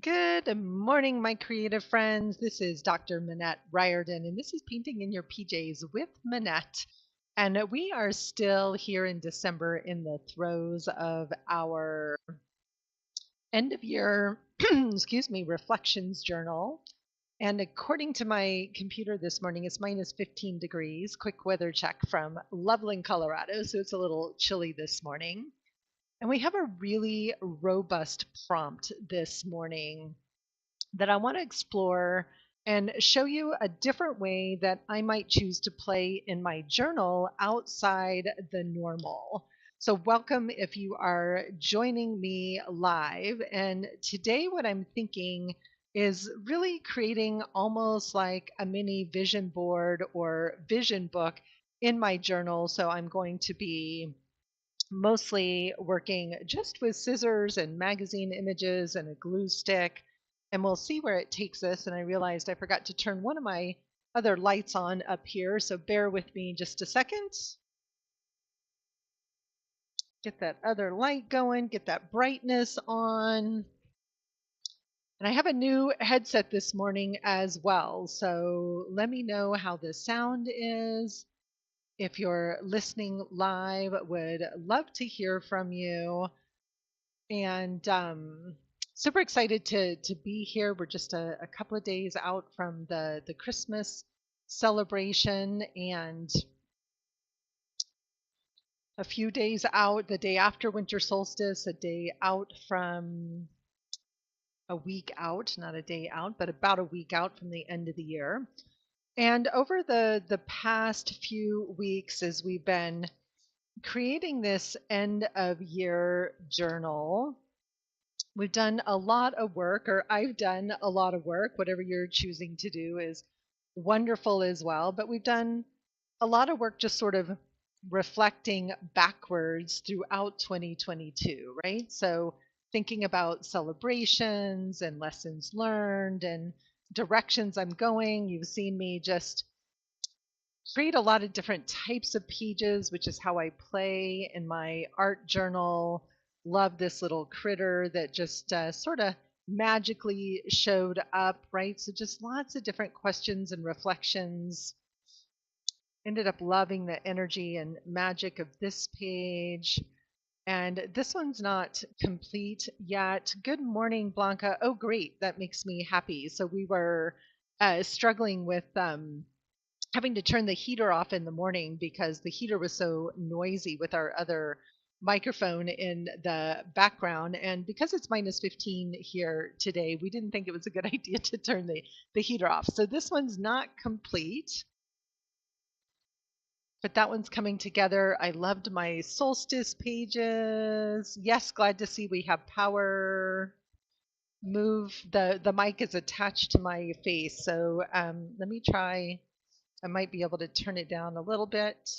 Good morning, my creative friends. This is Dr. Minette Riordan, and this is Painting in Your PJs with Minette. And we are still here in December in the throes of our end of year, excuse me, reflections journal. And according to my computer this morning, it's minus 15 degrees. Quick weather check from Loveland, Colorado. So it's a little chilly this morning. And we have a really robust prompt this morning that I want to explore and show you a different way that I might choose to play in my journal outside the normal. So, welcome if you are joining me live. And today, what I'm thinking is really creating almost like a mini vision board or vision book in my journal. So, I'm going to be mostly working just with scissors and magazine images and a glue stick. And we'll see where it takes us. And I realized I forgot to turn one of my other lights on up here. So bear with me just a second. Get that other light going, get that brightness on. And I have a new headset this morning as well. So let me know how the sound is. If you're listening live, would love to hear from you. And super excited to be here. We're just a couple of days out from the Christmas celebration, and a few days out, the day after winter solstice, a day out from a week out, not a day out, but about a week out from the end of the year. And over the past few weeks, as we've been creating this end of year journal, we've done a lot of work, or I've done a lot of work. Whatever you're choosing to do is wonderful as well. But we've done a lot of work just sort of reflecting backwards throughout 2022, right? So thinking about celebrations and lessons learned and directions I'm going. You've seen me just create a lot of different types of pages, which is how I play in my art journal. Love this little critter that just sort of magically showed up, right? So just lots of different questions and reflections. Ended up loving the energy and magic of this page. And this one's not complete yet. Good morning, Blanca. Oh, great. That makes me happy. So we were struggling with having to turn the heater off in the morning because the heater was so noisy with our other microphone in the background. And because it's minus 15 here today, we didn't think it was a good idea to turn the heater off. So this one's not complete, but that one's coming together. I loved my solstice pages. Yes, glad to see we have power. Move the mic is attached to my face. So let me try. I might be able to turn it down a little bit.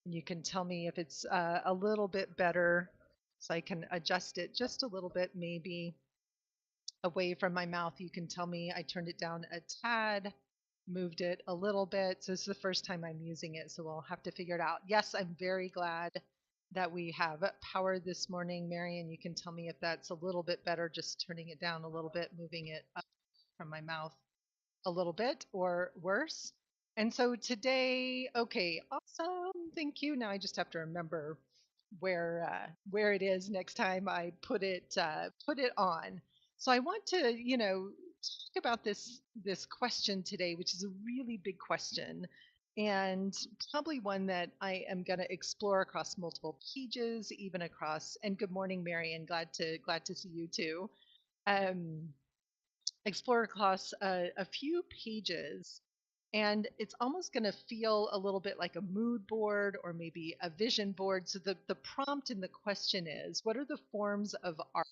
You can tell me if it's a little bit better, so I can adjust it just a little bit, maybe away from my mouth. You can tell me I turned it down a tad, moved it a little bit. So this is the first time I'm using it, so we'll have to figure it out. Yes, I'm very glad that we have power this morning, Marion. You can tell me if that's a little bit better, just turning it down a little bit, moving it up from my mouth a little bit, or worse. And so today, okay, awesome, thank you. Now I just have to remember where it is next time I put it on. So I want to, talk about this question today, which is a really big question, and probably one that I am going to explore across multiple pages, even across. And good morning, Marion. Glad to see you too. Um, Explore across a few pages, and it's almost going to feel a little bit like a mood board or maybe a vision board. So the prompt in the question is, what are the forms of art,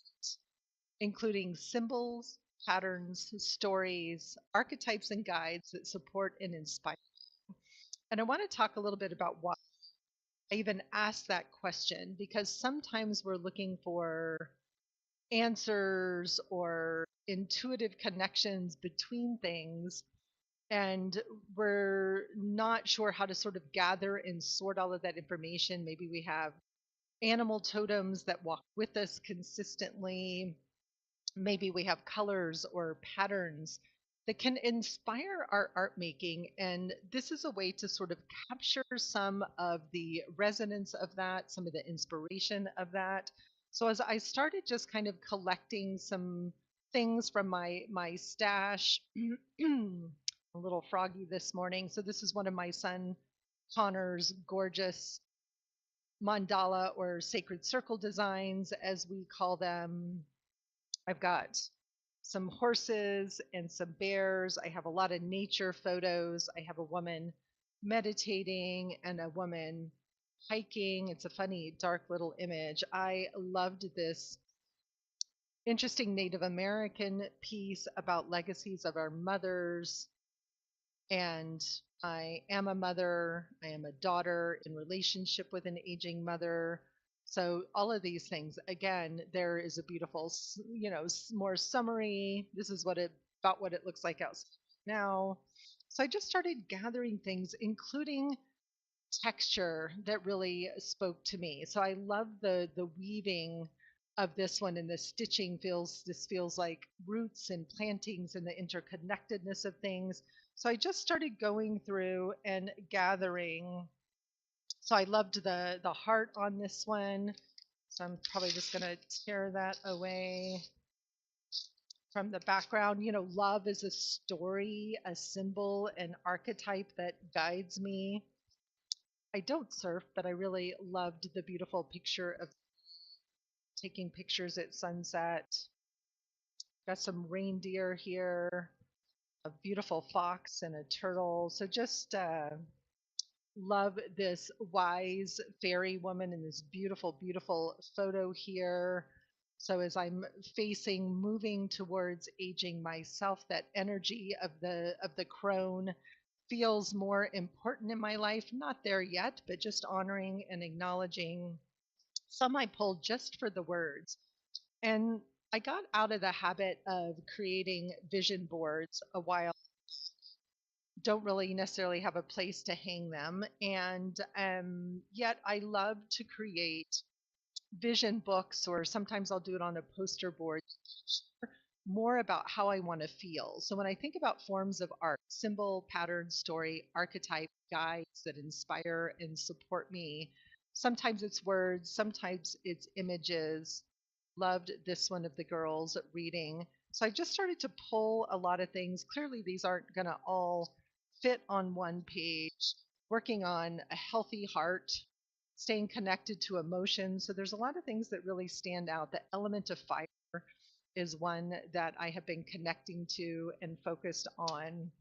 including symbols, patterns, stories, archetypes, and guides that support and inspire? And I want to talk a little bit about why I even asked that question, because sometimes we're looking for answers or intuitive connections between things, and we're not sure how to sort of gather and sort all of that information. Maybe we have animal totems that walk with us consistently. maybe we have colors or patterns that can inspire our art making. And this is a way to sort of capture some of the resonance of that, some of the inspiration of that. So as I started just kind of collecting some things from my stash, a little froggy this morning. So this is one of my son Connor's gorgeous mandala or sacred circle designs, as we call them. I've got some horses and some bears. I have a lot of nature photos. I have a woman meditating and a woman hiking. It's a funny, dark little image. I loved this interesting Native American piece about legacies of our mothers. And I am a mother, I am a daughter in relationship with an aging mother. So all of these things, again, there is a beautiful, more summary. This is about what it looks like outside now. So I just started gathering things, including texture that really spoke to me. So I love the weaving of this one, and the stitching feels like roots and plantings and the interconnectedness of things. So I just started going through and gathering. So I loved the heart on this one. So I'm probably just going to tear that away from the background. Love is a story, a symbol, an archetype that guides me. I don't surf, but I really loved the beautiful picture of taking pictures at sunset. Got some reindeer here, a beautiful fox and a turtle. So just love this wise fairy woman in this beautiful, beautiful photo here. So as I'm moving towards aging myself, that energy of the crone feels more important in my life. Not there yet, but just honoring and acknowledging. Some I pulled just for the words. And I got out of the habit of creating vision boards a while. Don't really necessarily have a place to hang them. And yet I love to create vision books, or sometimes I'll do it on a poster board, more about how I want to feel. So when I think about forms of art, symbol, pattern, story, archetype, guides that inspire and support me, sometimes it's words, sometimes it's images. Loved this one of the girls reading. So I just started to pull a lot of things. Clearly, these aren't going to all fit on one page. Working on a healthy heart, staying connected to emotion. So there's a lot of things that really stand out. The element of fire is one that I have been connecting to and focused on.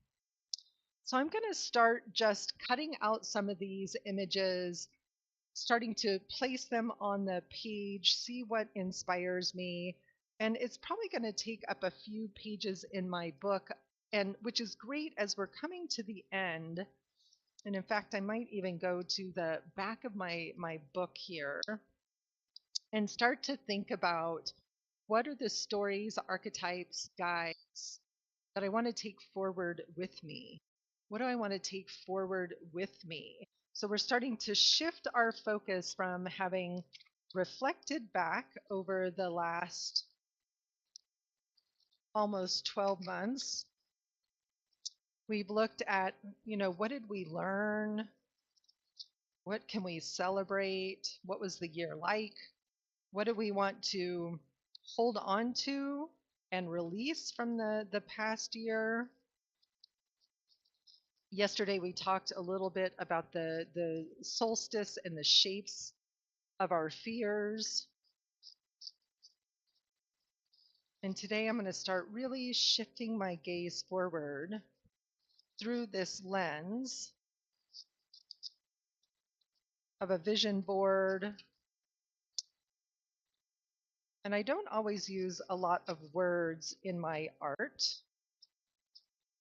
So I'm going to start just cutting out some of these images, starting to place them on the page, see what inspires me. And it's probably going to take up a few pages in my book, and which is great as we're coming to the end. And in fact, I might even go to the back of my book here and start to think about what are the stories, archetypes, guides that I want to take forward with me? What do I want to take forward with me? So we're starting to shift our focus from having reflected back over the last almost 12 months. We've looked at, what did we learn? What can we celebrate? What was the year like? What do we want to hold on to and release from the past year? Yesterday we talked a little bit about the solstice and the shapes of our fears. And today I'm going to start really shifting my gaze forward through this lens of a vision board. And I don't always use a lot of words in my art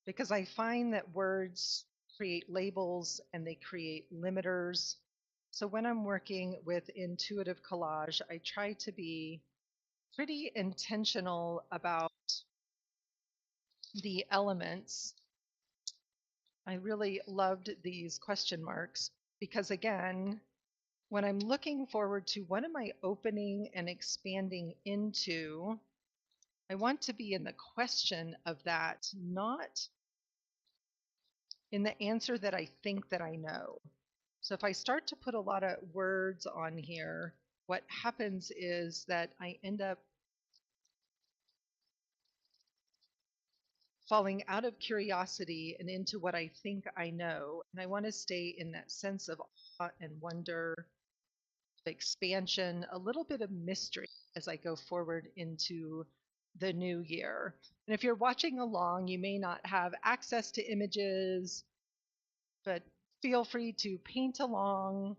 because I find that words create labels and they create limiters. So when I'm working with intuitive collage, I try to be pretty intentional about the elements. I really loved these question marks because, again, when I'm looking forward to what am I opening and expanding into, I want to be in the question of that, not in the answer that I think that I know. So if I start to put a lot of words on here, what happens is that I end up falling out of curiosity and into what I think I know. And I want to stay in that sense of awe and wonder, expansion, a little bit of mystery as I go forward into the new year. And if you're watching along, you may not have access to images, but feel free to paint along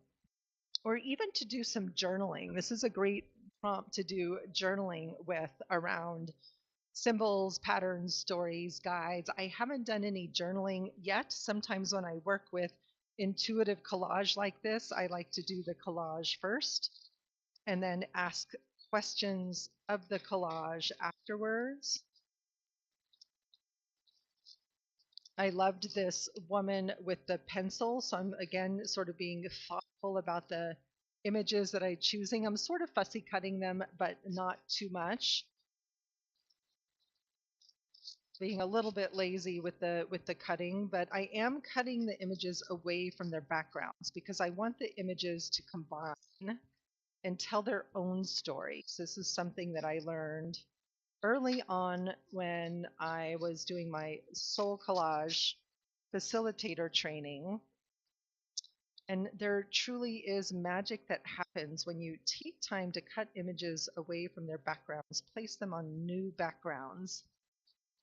or even to do some journaling. This is a great prompt to do journaling with around symbols, patterns, stories, guides. I haven't done any journaling yet. Sometimes when I work with intuitive collage like this, I like to do the collage first and then ask questions of the collage afterwards. I loved this woman with the pencil. So I'm again sort of being thoughtful about the images that I'm choosing. I'm sort of fussy cutting them, but not too much. Being a little bit lazy with the cutting, but I am cutting the images away from their backgrounds because I want the images to combine and tell their own stories. This is something that I learned early on when I was doing my soul collage facilitator training. And there truly is magic that happens when you take time to cut images away from their backgrounds, place them on new backgrounds,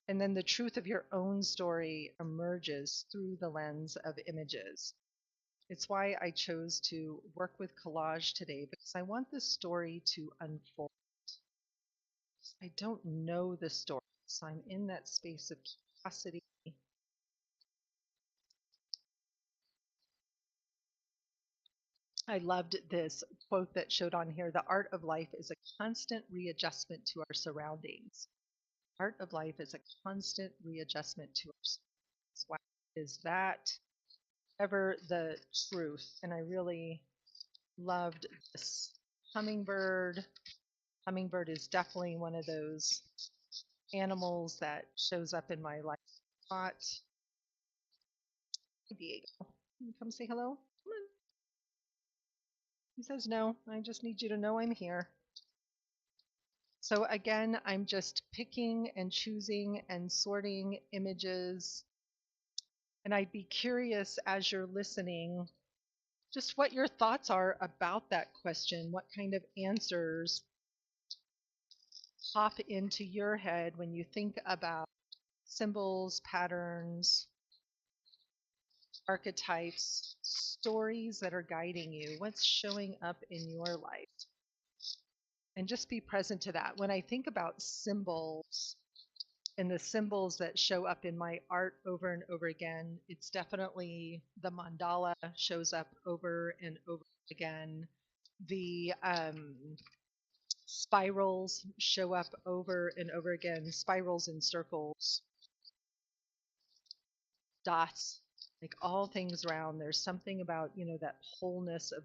and then the truth of your own story emerges through the lens of images. It's why I chose to work with collage today, because I want the story to unfold. I don't know the story, so I'm in that space of curiosity. I loved this quote that showed on here: the art of life is a constant readjustment to our surroundings. Art of life is a constant readjustment to our surroundings. Wow, is that ever the truth? And I really loved this hummingbird. Hummingbird is definitely one of those animals that shows up in my life a lot. Hey, Diego, can you come say hello? Come on. He says no. I just need you to know I'm here. So again, I'm just picking and choosing and sorting images. And I'd be curious as you're listening, just what your thoughts are about that question. What kind of answers pop into your head when you think about symbols, patterns, archetypes, stories that are guiding you? What's showing up in your life? And just be present to that. When I think about symbols and the symbols that show up in my art over and over again, it's definitely the mandala shows up over and over again. The spirals show up over and over again, spirals and circles, dots, like all things round. There's something about, that wholeness of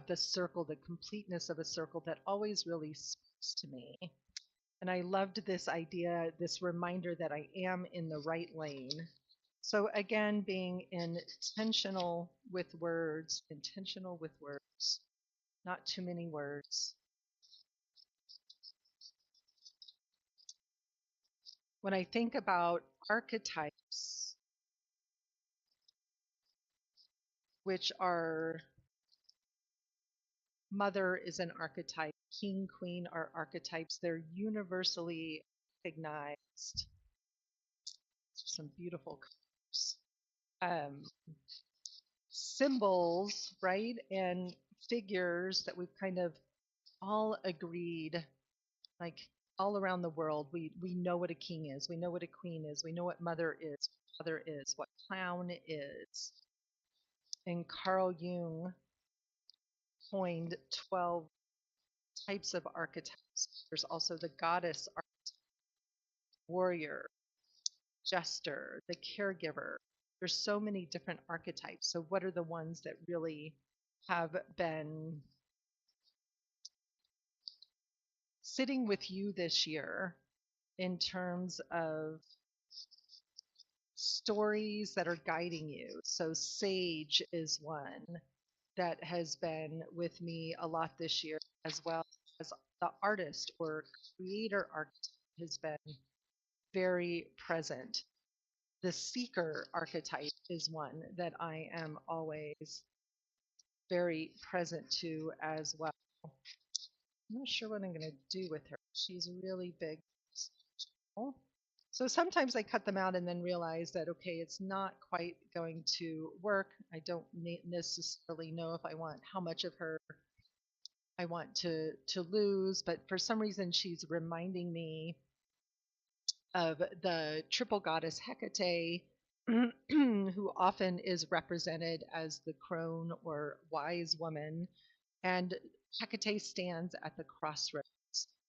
the circle, the completeness of a circle that always really speaks to me. And I loved this idea, this reminder that I am in the right lane. So again, being intentional with words, not too many words. When I think about archetypes, which are mother is an archetype, king, queen are archetypes, they're universally recognized. Some beautiful colors. Symbols, right? And figures that we've kind of all agreed, like all around the world, we know what a king is, we know what a queen is, we know what mother is, what father is, what clown is. And Carl Jung coined 12 types of archetypes. There's also the goddess warrior, jester, the caregiver. There's so many different archetypes. So what are the ones that really have been sitting with you this year in terms of stories that are guiding you. So, Sage is one that has been with me a lot this year, as well as the artist or creator archetype has been very present. The seeker archetype is one that I am always very present to as well. I'm not sure what I'm going to do with her. She's really big. So sometimes I cut them out and then realize that, okay, it's not quite going to work. I don't necessarily know if I want how much of her I want to lose, but for some reason she's reminding me of the triple goddess Hecate, who often is represented as the crone or wise woman. And Hecate stands at the crossroads.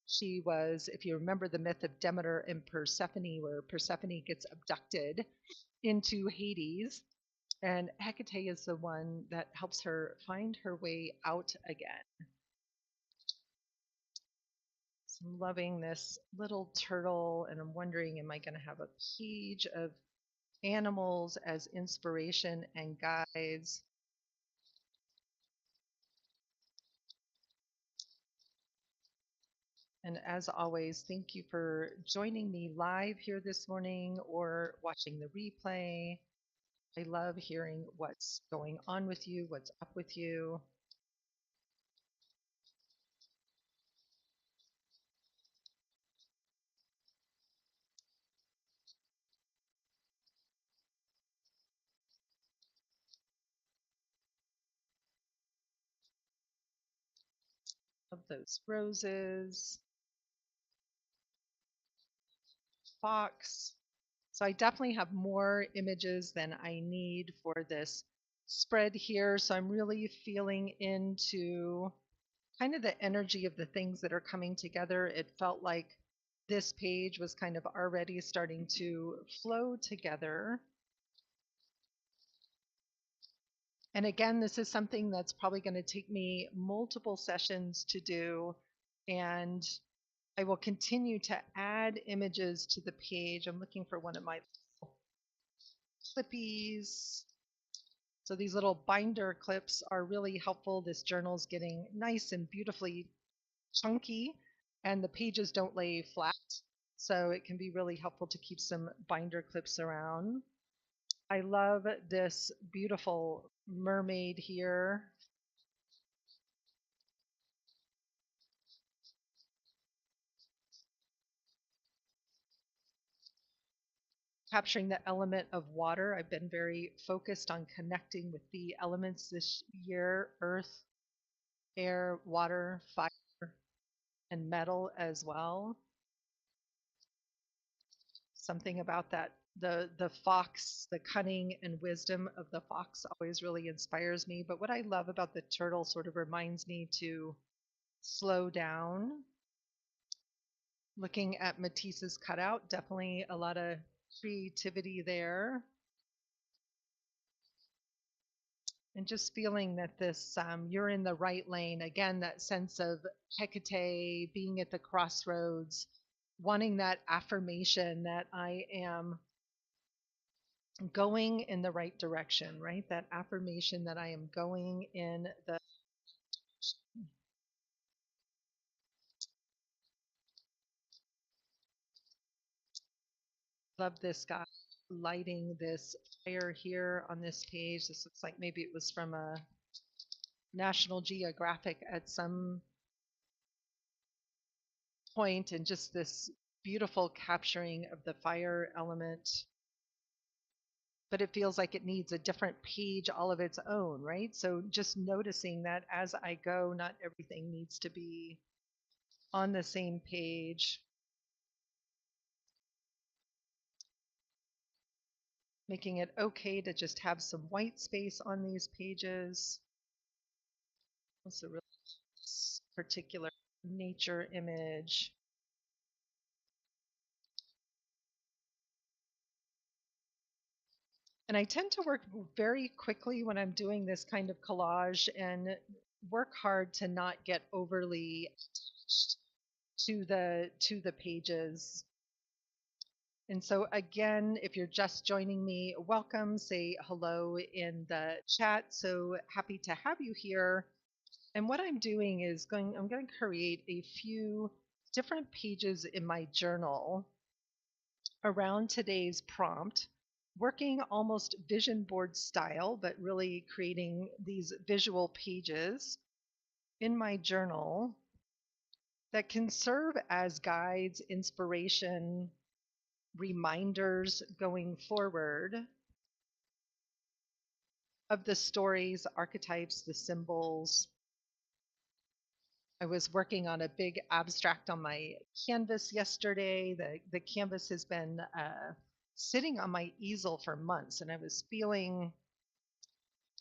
She was, if you remember the myth of Demeter and Persephone, where Persephone gets abducted into Hades, and Hecate is the one that helps her find her way out again. So I'm loving this little turtle, and I'm wondering, am I going to have a page of animals as inspiration and guides? And as always, thank you for joining me live here this morning or watching the replay. I love hearing what's going on with you, what's up with you. Of those roses, fox. So I definitely have more images than I need for this spread here. So I'm really feeling into kind of the energy of the things that are coming together. It felt like this page was kind of already starting to flow together. And again, this is something that's probably going to take me multiple sessions to do. And I will continue to add images to the page. I'm looking for one of my clippies. So these little binder clips are really helpful. This journal's getting nice and beautifully chunky, and the pages don't lay flat. So it can be really helpful to keep some binder clips around. I love this beautiful mermaid here. Capturing the element of water. I've been very focused on connecting with the elements this year: earth, air, water, fire, and metal as well. Something about that, the fox, the cunning and wisdom of the fox always really inspires me. But what I love about the turtle sort of reminds me to slow down. Looking at Matisse's cutout, definitely a lot of creativity there. And just feeling that this, you're in the right lane. Again, that sense of Hecate being at the crossroads, wanting that affirmation that I am going in the right direction, right? That affirmation that I am going in the. Love this guy lighting this fire here on this page. This looks like maybe it was from a National Geographic at some point, and just this beautiful capturing of the fire element. But it feels like it needs a different page all of its own, right? So just noticing that as I go, not everything needs to be on the same page. Making it okay to just have some white space on these pages. What's a really particular nature image? And I tend to work very quickly when I'm doing this kind of collage and work hard to not get overly attached to the pages. And so again, if you're just joining me, welcome. Say hello in the chat. So happy to have you here. And what I'm doing is I'm going to create a few different pages in my journal around today's prompt, working almost vision board style, but really creating these visual pages in my journal that can serve as guides, inspiration, reminders going forward of the stories, archetypes, the symbols. I was working on a big abstract on my canvas yesterday. The canvas has been sitting on my easel for months, and I was feeling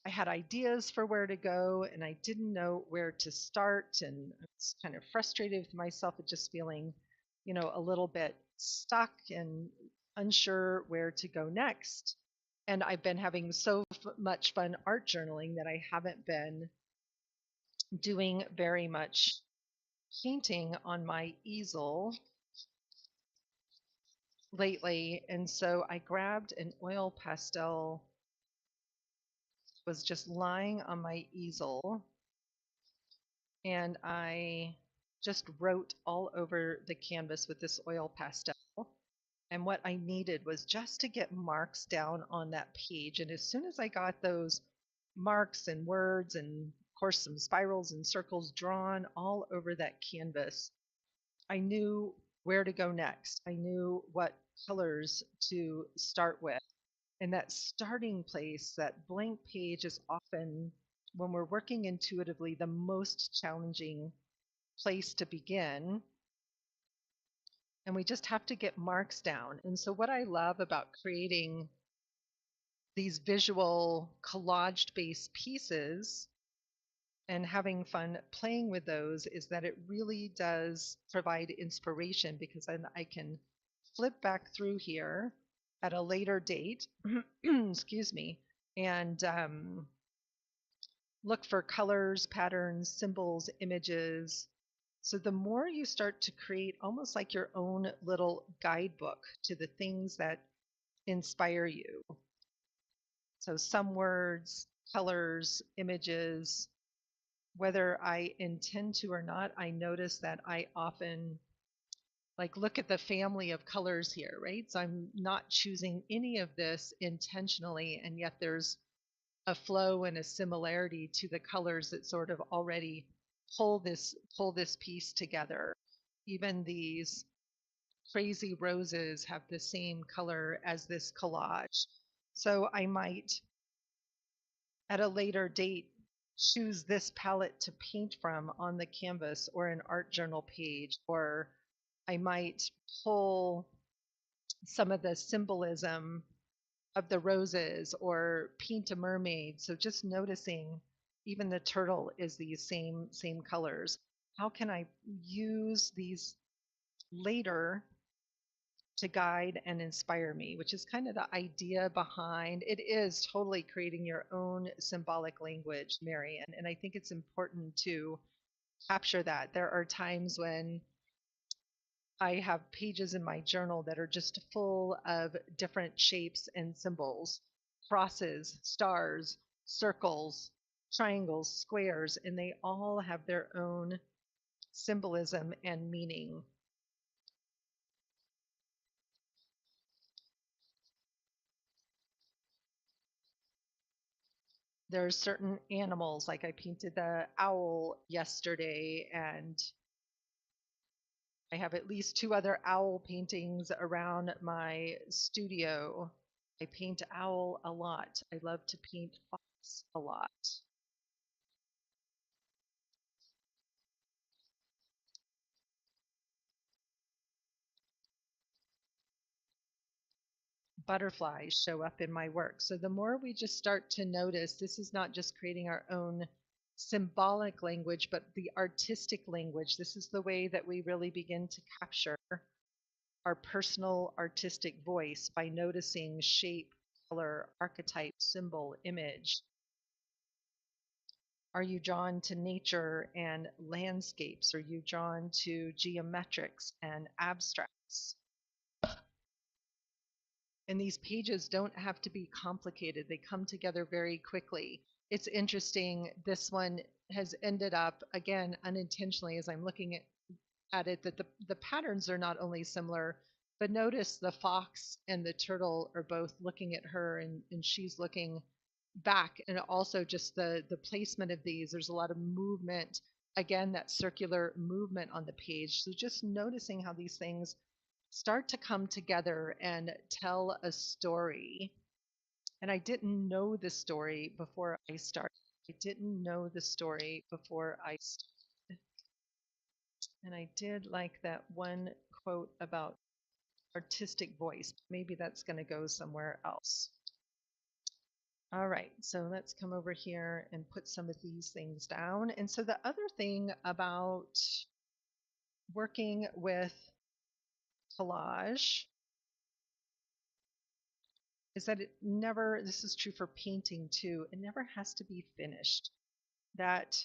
I had ideas for where to go, and I didn't know where to start, and I was kind of frustrated with myself at just feeling, a little bit stuck and unsure where to go next. And I've been having so much fun art journaling that I haven't been doing very much painting on my easel lately. And so I grabbed an oil pastel, was just lying on my easel, and I just wrote all over the canvas with this oil pastel. And what I needed was just to get marks down on that page. And as soon as I got those marks and words and, of course, some spirals and circles drawn all over that canvas, I knew where to go next. I knew what colors to start with. And that starting place, that blank page, is often, when we're working intuitively, the most challenging place to begin. And we just have to get marks down. And so, what I love about creating these visual collaged based pieces and having fun playing with those is that it really does provide inspiration, because then I can flip back through here at a later date, excuse me, and look for colors, patterns, symbols, images. So the more you start to create almost like your own little guidebook to the things that inspire you. So some words, colors, images, whether I intend to or not, I notice that I often look at the family of colors here, right? So I'm not choosing any of this intentionally, and yet there's a flow and a similarity to the colors that sort of already pull this piece together. Even these crazy roses have the same color as this collage. So I might, at a later date, choose this palette to paint from on the canvas or an art journal page, or I might pull some of the symbolism of the roses or paint a mermaid. So just noticing even the turtle is these same colors. How can I use these later to guide and inspire me, which is kind of the idea behind it. Is totally creating your own symbolic language, Marian. And I think it's important to capture that. There are times when I have pages in my journal that are just full of different shapes and symbols, crosses, stars, circles, triangles, squares, and they all have their own symbolism and meaning. There are certain animals, like I painted the owl yesterday, and I have at least two other owl paintings around my studio. I paint owl a lot. I love to paint fox a lot. Butterflies show up in my work. So the more we just start to notice, this is not just creating our own symbolic language, but the artistic language. This is the way that we really begin to capture our personal artistic voice, by noticing shape, color, archetype, symbol, image. Are you drawn to nature and landscapes? Are you drawn to geometrics and abstracts? And these pages don't have to be complicated. They come together very quickly. It's interesting. This one has ended up, again, unintentionally, as I'm looking at it, that the patterns are not only similar, but notice the fox and the turtle are both looking at her and she's looking back. And also just the placement of these, there's a lot of movement. Again, that circular movement on the page. So just noticing how these things start to come together and tell a story. And I didn't know the story before I started. I didn't know the story before I started. And I did like that one quote about artistic voice. Maybe that's going to go somewhere else. All right, so let's come over here and put some of these things down. And so the other thing about working with collage is that it never, this is true for painting too, it never has to be finished. That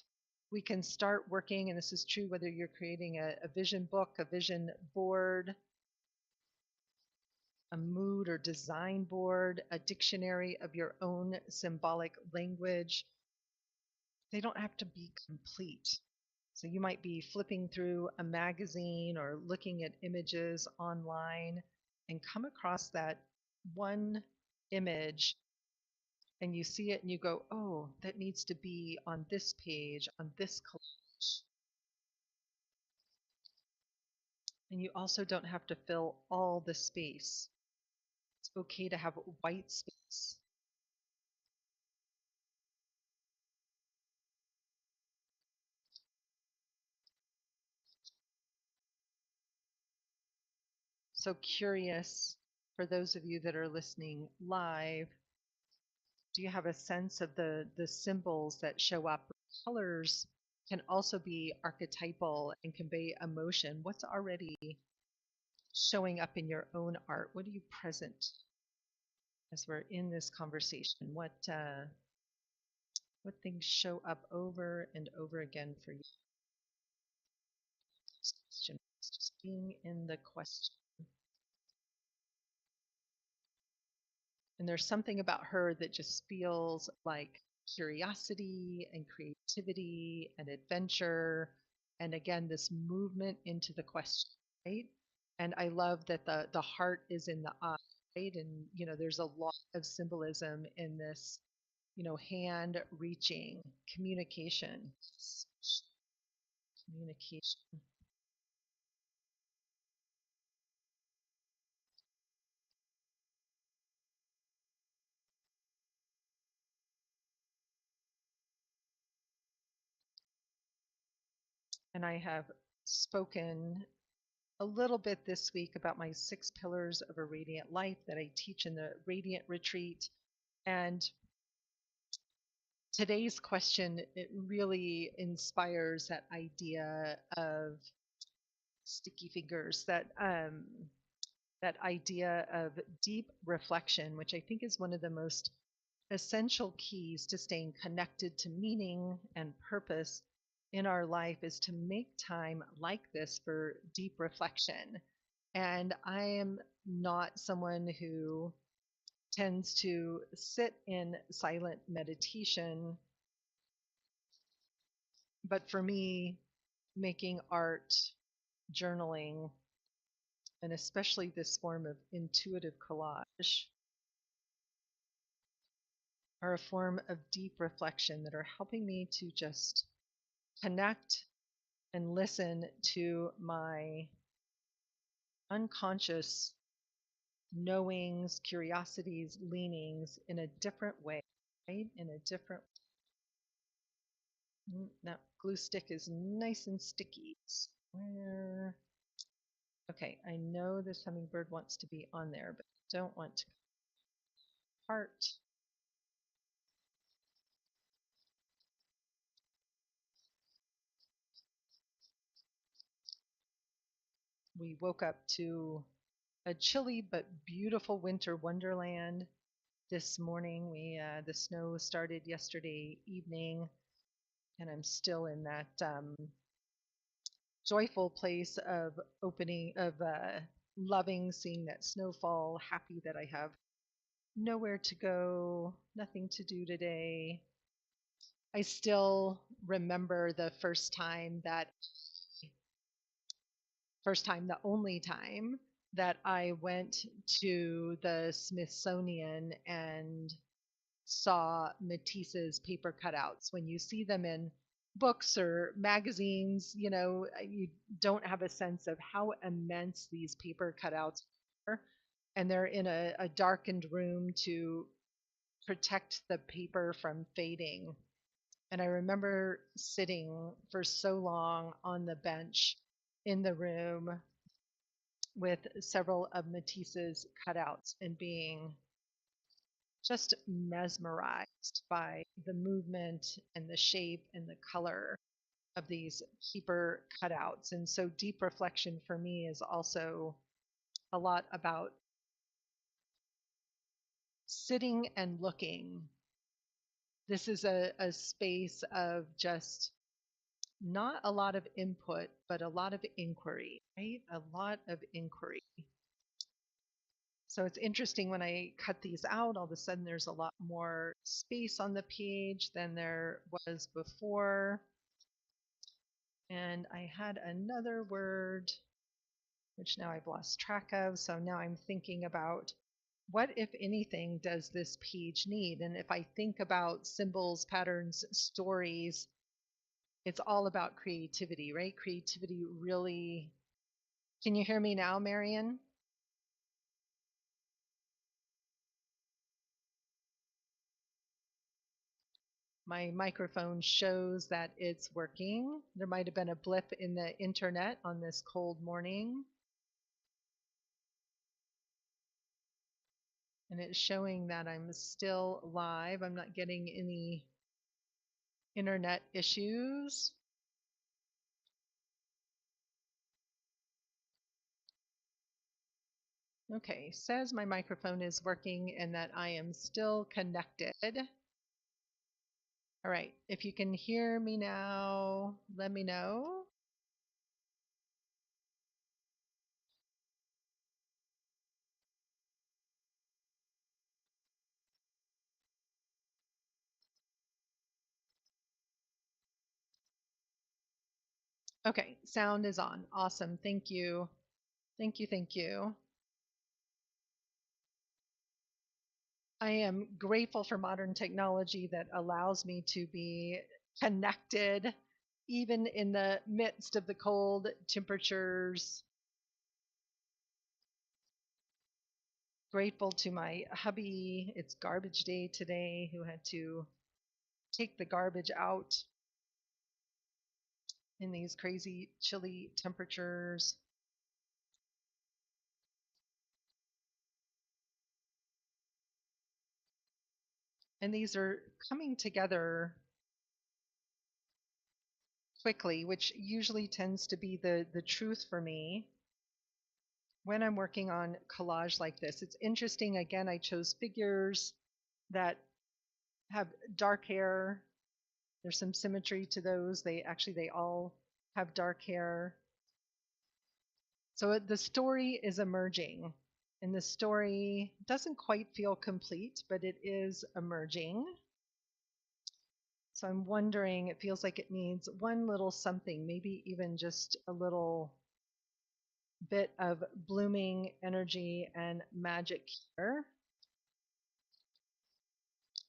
we can start working, and this is true whether you're creating a vision book, a vision board, a mood or design board, a dictionary of your own symbolic language. They don't have to be complete. So you might be flipping through a magazine or looking at images online and come across that one image and you see it and you go, oh, that needs to be on this page, on this collage. And you also don't have to fill all the space. It's okay to have white space. So curious for those of you that are listening live, do you have a sense of the symbols that show up? Colors can also be archetypal and convey emotion. What's already showing up in your own art? What are you present as we're in this conversation? What things show up over and over again for you? Just being in the question. And there's something about her that just feels like curiosity and creativity and adventure. And again, this movement into the question, right? And I love that the heart is in the eye, right? And there's a lot of symbolism in this, hand reaching, communication, communication. And I have spoken a little bit this week about my 6 pillars of a radiant life that I teach in the Radiant Retreat. And today's question, it really inspires that idea of sticky fingers, that idea of deep reflection, which I think is one of the most essential keys to staying connected to meaning and purpose in our life, is to make time like this for deep reflection. And I am not someone who tends to sit in silent meditation, but for me, making art, journaling, and especially this form of intuitive collage are a form of deep reflection that are helping me to just connect and listen to my unconscious knowings, curiosities, leanings in a different way, right? In a different That glue stick is nice and sticky. Where? Okay, I know this hummingbird wants to be on there, but I don't want to heart. We woke up to a chilly but beautiful winter wonderland this morning. The snow started yesterday evening, And I'm still in that joyful place of opening, of loving seeing that snowfall, happy that I have nowhere to go, nothing to do today. I still remember the the only time that I went to the Smithsonian and saw Matisse's paper cutouts. When you see them in books or magazines, you don't have a sense of how immense these paper cutouts are. And they're in a darkened room to protect the paper from fading. And I remember sitting for so long on the bench in the room with several of Matisse's cutouts and being just mesmerized by the movement and the shape and the color of these paper cutouts. And so deep reflection for me is also a lot about sitting and looking. This is a space of just not a lot of input, but a lot of inquiry, right? A lot of inquiry. So it's interesting when I cut these out, all of a sudden there's a lot more space on the page than there was before. And I had another word, which now I've lost track of. So now I'm thinking about what, if anything, does this page need? And if I think about symbols, patterns, stories, it's all about creativity, right? Creativity really. Can you hear me now, Marion? My microphone shows that it's working. There might have been a blip in the internet on this cold morning. And it's showing that I'm still live. I'm not getting any internet issues. Okay, says my microphone is working and that I am still connected. All right, if you can hear me now, let me know. Okay, sound is on. Awesome. Thank you. Thank you. Thank you. I am grateful for modern technology that allows me to be connected even in the midst of the cold temperatures. Grateful to my hubby. It's garbage day today, who had to take the garbage out in these crazy chilly temperatures. And these are coming together quickly, which usually tends to be the truth for me when I'm working on collage like this. It's interesting. Again, I chose figures that have dark hair. There's some symmetry to those. They all have dark hair. So the story is emerging, and the story doesn't quite feel complete, but it is emerging. So I'm wondering, it feels like it needs one little something, maybe even just a little bit of blooming energy and magic here.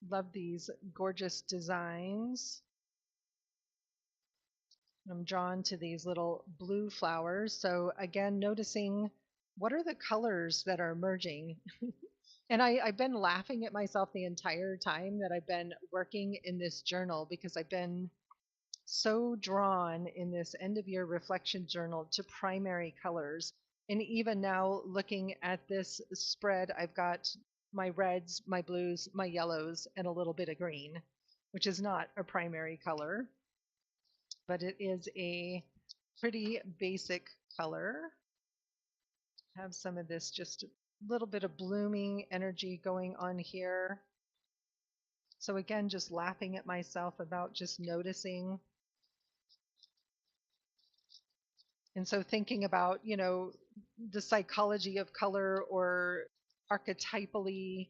Love these gorgeous designs. I'm drawn to these little blue flowers. So again, noticing what are the colors that are emerging. And I've been laughing at myself the entire time that I've been working in this journal, because I've been so drawn in this end of year reflection journal to primary colors. And even now, looking at this spread, I've got my reds, my blues, my yellows, and a little bit of green, which is not a primary color, but it is a pretty basic color. Have some of this just a little bit of blooming energy going on here. So again, just laughing at myself about just noticing. And so thinking about, the psychology of color or archetypally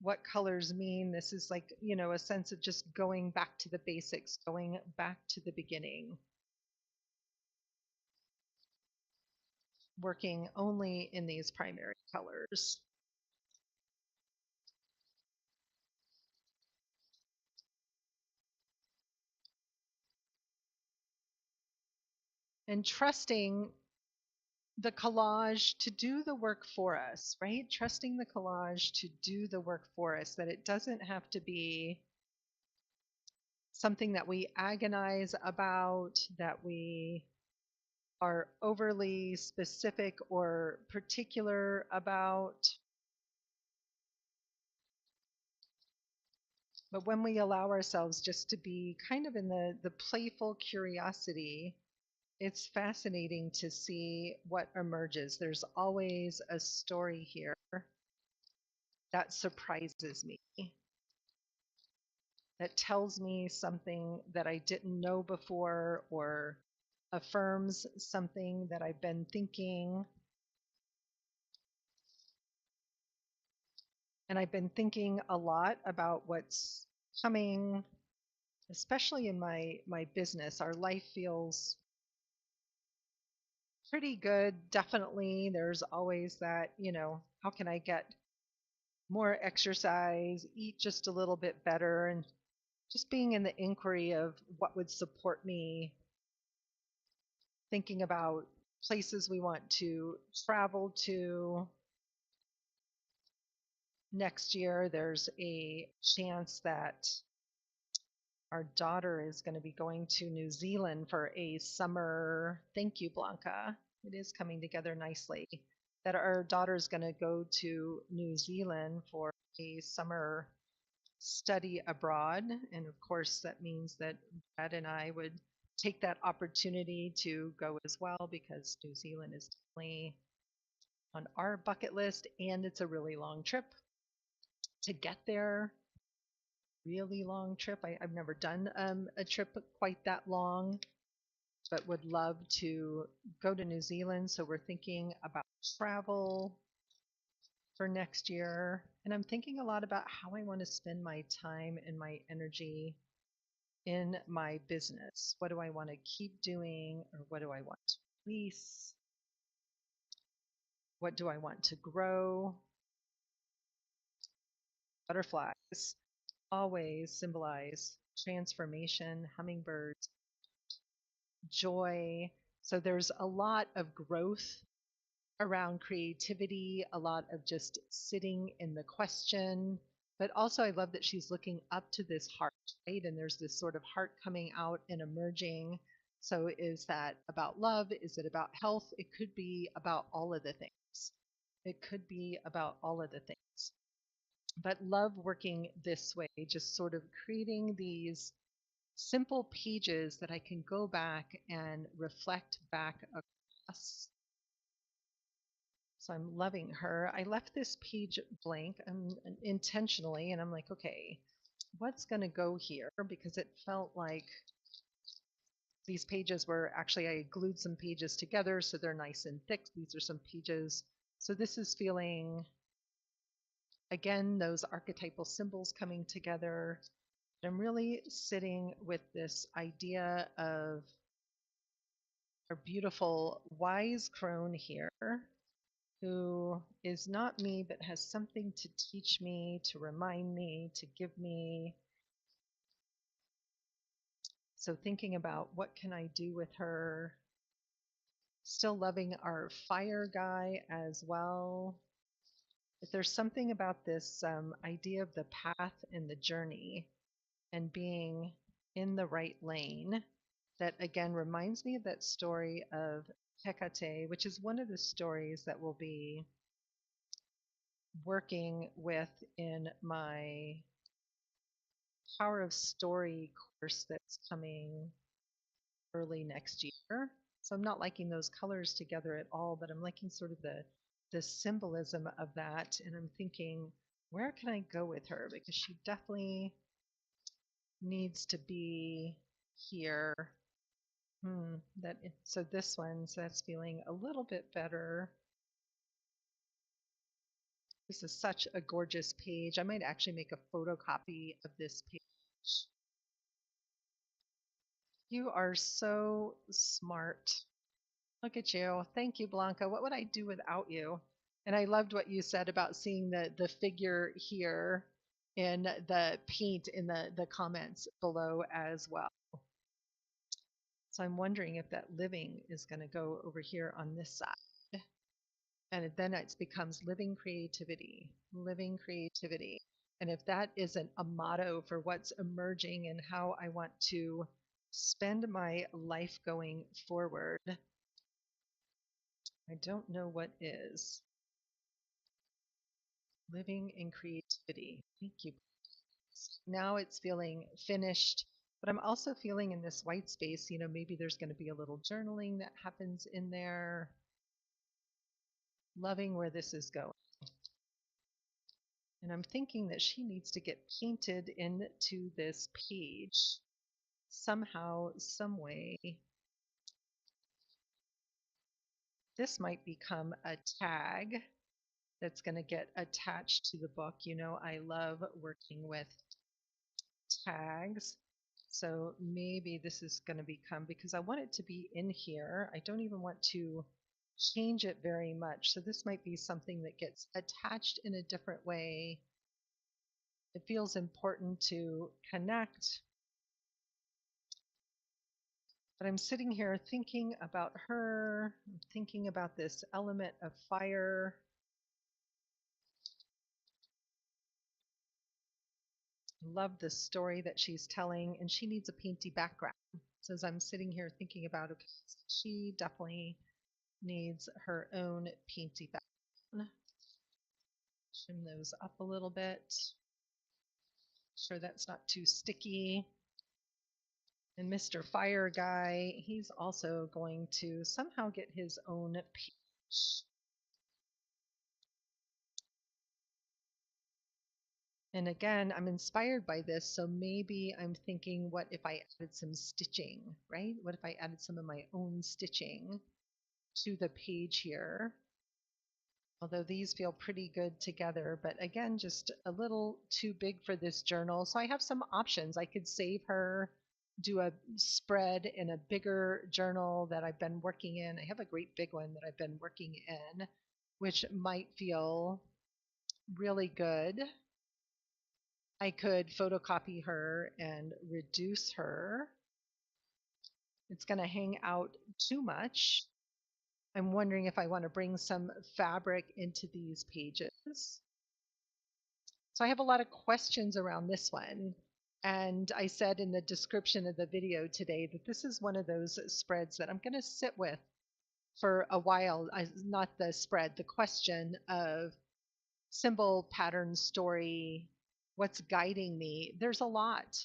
what colors mean. This is like, a sense of just going back to the basics, going back to the beginning, working only in these primary colors. And trusting the collage to do the work for us, right? Trusting the collage to do the work for us, that it doesn't have to be something that we agonize about, that we are overly specific or particular about. But when we allow ourselves just to be kind of in the playful curiosity, it's fascinating to see what emerges. There's always a story here that surprises me, that tells me something that I didn't know before or affirms something that I've been thinking. And I've been thinking a lot about what's coming, especially in my business. Our life feels pretty good. Definitely, there's always that, how can I get more exercise, eat just a little bit better, and just being in the inquiry of what would support me, thinking about places we want to travel to. Next year, there's a chance that our daughter is going to be going to New Zealand for a summer. Thank you, Blanca. It is coming together nicely. That our daughter is going to go to New Zealand for a summer study abroad. And of course, that means that Brad and I would take that opportunity to go as well, because New Zealand is definitely on our bucket list, and it's a really long trip to get there. Really long trip. I've never done a trip quite that long, but would love to go to New Zealand. So we're thinking about travel for next year. And I'm thinking a lot about how I want to spend my time and my energy in my business. What do I want to keep doing, or what do I want to release? What do I want to grow? Butterflies always symbolize transformation, hummingbirds, joy. So there's a lot of growth around creativity, a lot of just sitting in the question. But also, I love that she's looking up to this heart, right? And there's this sort of heart coming out and emerging. So, is that about love? Is it about health? It could be about all of the things. It could be about all of the things. But love working this way, just sort of creating these simple pages that I can go back and reflect back across. So I'm loving her. I left this page blank intentionally, and I'm like, okay, what's going to go here? Because it felt like these pages were actually, I glued some pages together so they're nice and thick. These are some pages. So this is feeling, again, those archetypal symbols coming together. I'm really sitting with this idea of our beautiful wise crone here, who is not me but has something to teach me, to remind me, to give me. So thinking about what can I do with her. Still loving our fire guy as well. But there's something about this idea of the path and the journey and being in the right lane that again reminds me of that story of Hecate, which is one of the stories that will be working with in my Power of Story course that's coming early next year. So I'm not liking those colors together at all, but I'm liking sort of the symbolism of that. And I'm thinking, where can I go with her? Because she definitely needs to be here. So this one, so that's feeling a little bit better. This is such a gorgeous page. I might actually make a photocopy of this page. You are so smart. Look at you. Thank you, Blanca. What would I do without you? And I loved what you said about seeing the figure here in the paint in the comments below as well. So I'm wondering if that living is going to go over here on this side. And then it becomes living creativity, living creativity. And if that isn't a motto for what's emerging and how I want to spend my life going forward, I don't know what is. Living in creativity. Thank you. Now it's feeling finished, but I'm also feeling in this white space, maybe there's going to be a little journaling that happens in there. Loving where this is going. And I'm thinking that she needs to get painted into this page somehow, some way. This might become a tag that's going to get attached to the book. I love working with tags. So maybe this is going to become, because I want it to be in here. I don't even want to change it very much. So this might be something that gets attached in a different way. It feels important to connect. But I'm sitting here thinking about her, I'm thinking about this element of fire. Love the story that she's telling, and she needs a painty background. So as I'm sitting here thinking about, okay, she definitely needs her own painty background. Trim those up a little bit. Sure that's not too sticky. And Mr. Fire Guy, he's also going to somehow get his own page. And again, I'm inspired by this, so maybe I'm thinking, what if I added some stitching, right? What if I added some of my own stitching to the page here? Although these feel pretty good together, but again, just a little too big for this journal. So I have some options. I could save her, do a spread in a bigger journal that I've been working in. I have a great big one that I've been working in, which might feel really good. I could photocopy her and reduce her. It's going to hang out too much. I'm wondering if I want to bring some fabric into these pages. So I have a lot of questions around this one. And I said in the description of the video today that this is one of those spreads that I'm going to sit with for a while. Not the spread, the question of symbol, pattern, story, what's guiding me. There's a lot,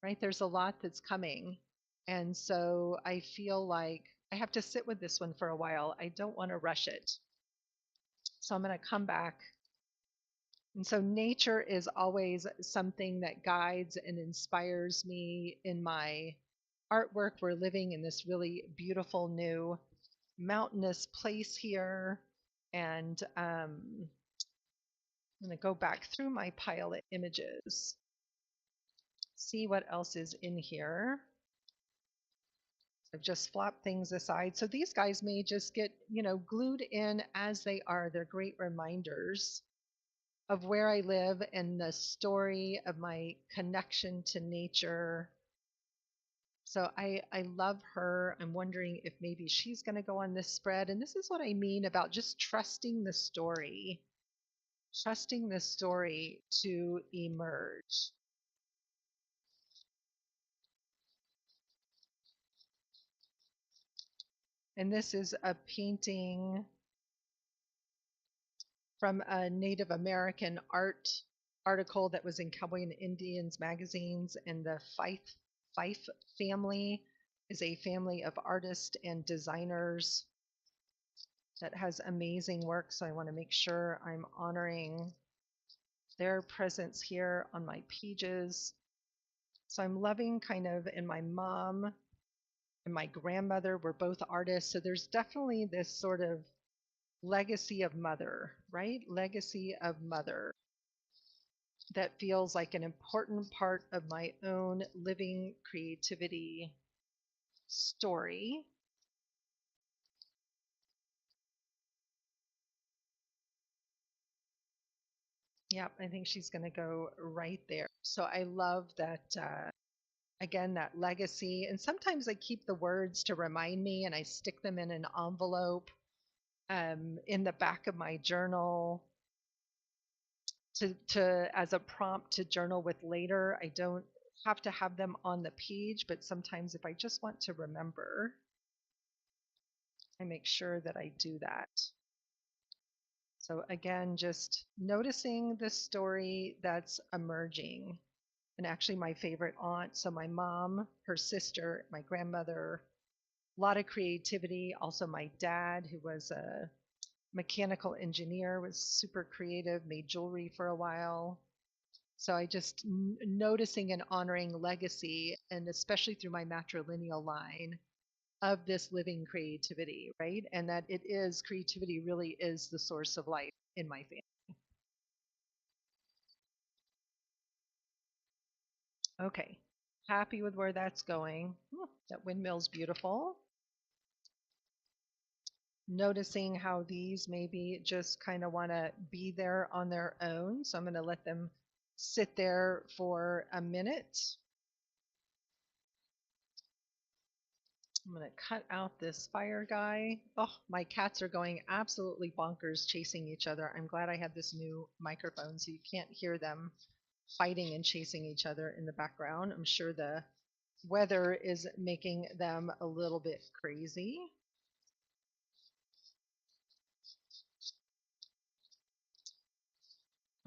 right? There's a lot that's coming. And so I feel like I have to sit with this one for a while. I don't want to rush it. So I'm going to come back. And so nature is always something that guides and inspires me in my artwork. We're living in this really beautiful new mountainous place here. And I'm going to go back through my pile of images, see what else is in here. I've just flopped things aside. So these guys may just get, glued in as they are. They're great reminders of where I live and the story of my connection to nature. So I love her. I'm wondering if maybe she's going to go on this spread. And this is what I mean about just trusting the story to emerge. And this is a painting from a Native American art article that was in Cowboy and Indians magazines. And the Fife family is a family of artists and designers that has amazing work. So I want to make sure I'm honoring their presence here on my pages. So I'm loving kind of, and my mom and my grandmother were both artists. So there's definitely this sort of legacy of mother, right? Legacy of mother that feels like an important part of my own living creativity story. Yep, I think she's going to go right there. So I love that, again, that legacy. And sometimes I keep the words to remind me and I stick them in an envelope in the back of my journal to as a prompt to journal with later. I don't have to have them on the page, but sometimes if I just want to remember, I make sure that I do that. So again, just noticing the story that's emerging. And actually my favorite aunt, so my mom, her sister, my grandmother, a lot of creativity. Also my dad, who was a mechanical engineer, was super creative, made jewelry for a while. So I just noticing and honoring legacy, and especially through my matrilineal line of this living creativity, right? And that it is creativity really is the source of life in my family. Okay, happy with where that's going. That windmill's beautiful. Noticing how these maybe just kind of want to be there on their own. So I'm going to let them sit there for a minute. I'm going to cut out this fire guy. Oh, my cats are going absolutely bonkers chasing each other. I'm glad I have this new microphone so you can't hear them fighting and chasing each other in the background. I'm sure the weather is making them a little bit crazy.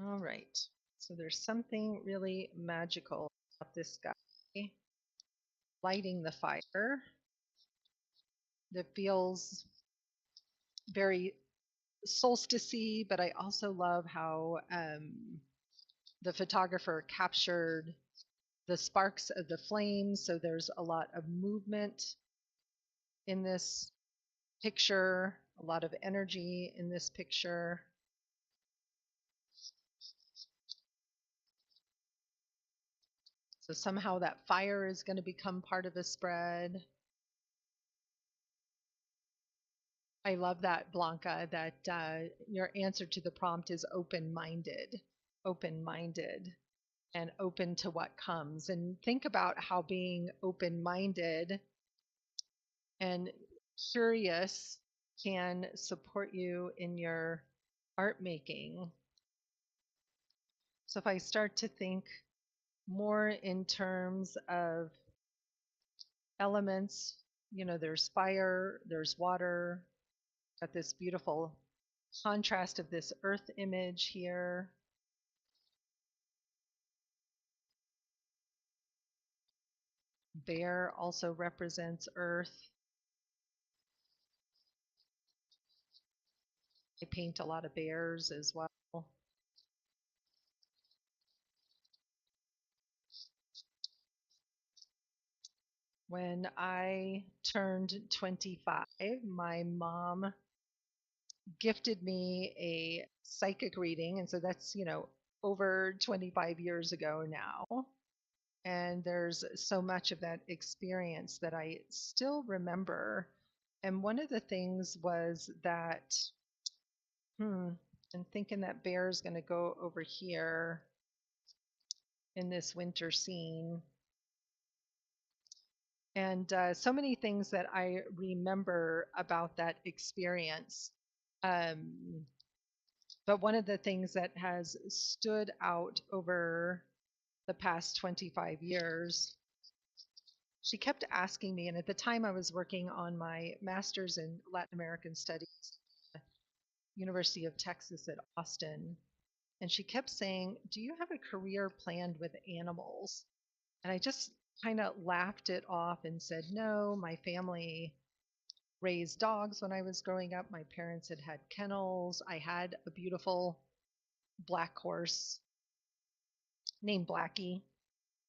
All right. So there's something really magical about this guy lighting the fire that feels very solsticey, but I also love how the photographer captured the sparks of the flames. So there's a lot of movement in this picture, a lot of energy in this picture. So somehow that fire is going to become part of the spread. I love that, Blanca, that your answer to the prompt is open minded, and open to what comes. And think about how being open minded and curious can support you in your art making. So if I start to think more in terms of elements, there's fire, there's water, got this beautiful contrast of this earth image here. Bear also represents earth. I paint a lot of bears as well. When I turned 25, my mom gifted me a psychic reading. And so that's, over 25 years ago now. And there's so much of that experience that I still remember. And one of the things was that, I'm thinking that bear is going to go over here in this winter scene. And so many things that I remember about that experience. Um, but one of the things that has stood out over the past 25 years, she kept asking me, and at the time I was working on my master's in Latin American studies at the University of Texas at Austin, and she kept saying, "Do you have a career planned with animals?" And I just kind of laughed it off and said, "No, my family raised dogs when I was growing up. My parents had had kennels. I had a beautiful black horse named Blackie.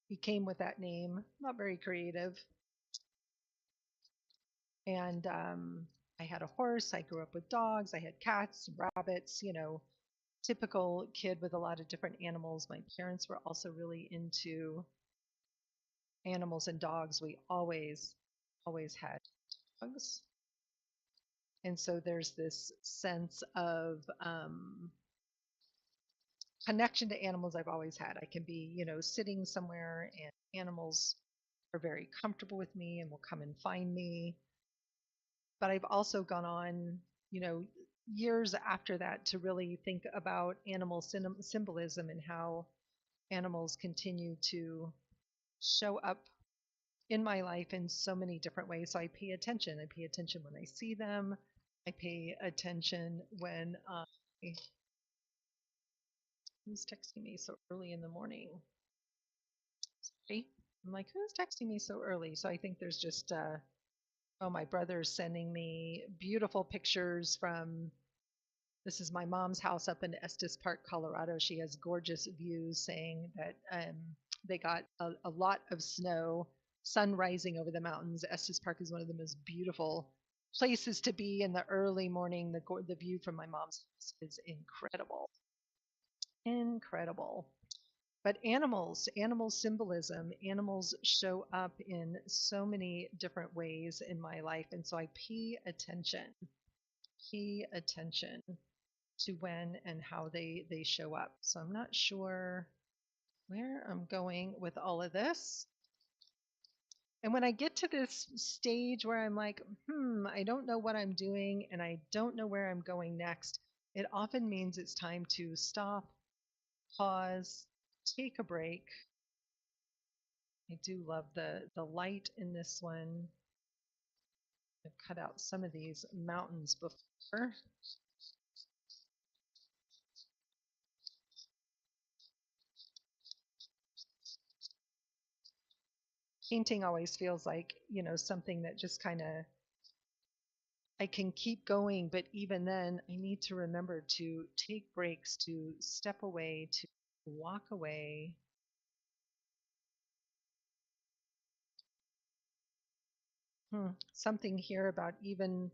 He came with that name, not very creative. And I had a horse. I grew up with dogs. I had cats, rabbits, typical kid with a lot of different animals. My parents were also really into animals and dogs. We always had dogs. And so there's this sense of connection to animals I've always had. I can be, sitting somewhere and animals are very comfortable with me and will come and find me. But I've also gone on, years after that to really think about animal symbolism and how animals continue to show up in my life in so many different ways. So I pay attention. I pay attention when I see them. I pay attention when who's texting me so early in the morning? Sorry. I'm like, who's texting me so early? So I think there's just oh, my brother's sending me beautiful pictures from this is my mom's house up in Estes Park, Colorado. She has gorgeous views saying that they got a lot of snow, sun rising over the mountains. Estes Park is one of the most beautiful places to be in the early morning. The view from my mom's house is incredible. Incredible. But animal symbolism, animals show up in so many different ways in my life. And so I pay attention to when and how they show up. So I'm not sure where I'm going with all of this. And when I get to this stage where I'm like, I don't know what I'm doing and I don't know where I'm going next, it often means it's time to stop, pause, take a break. I do love the light in this one. I've cut out some of these mountains before. Painting always feels like, something that just kind of I can keep going, but even then, I need to remember to take breaks, to step away, to walk away. Something here about even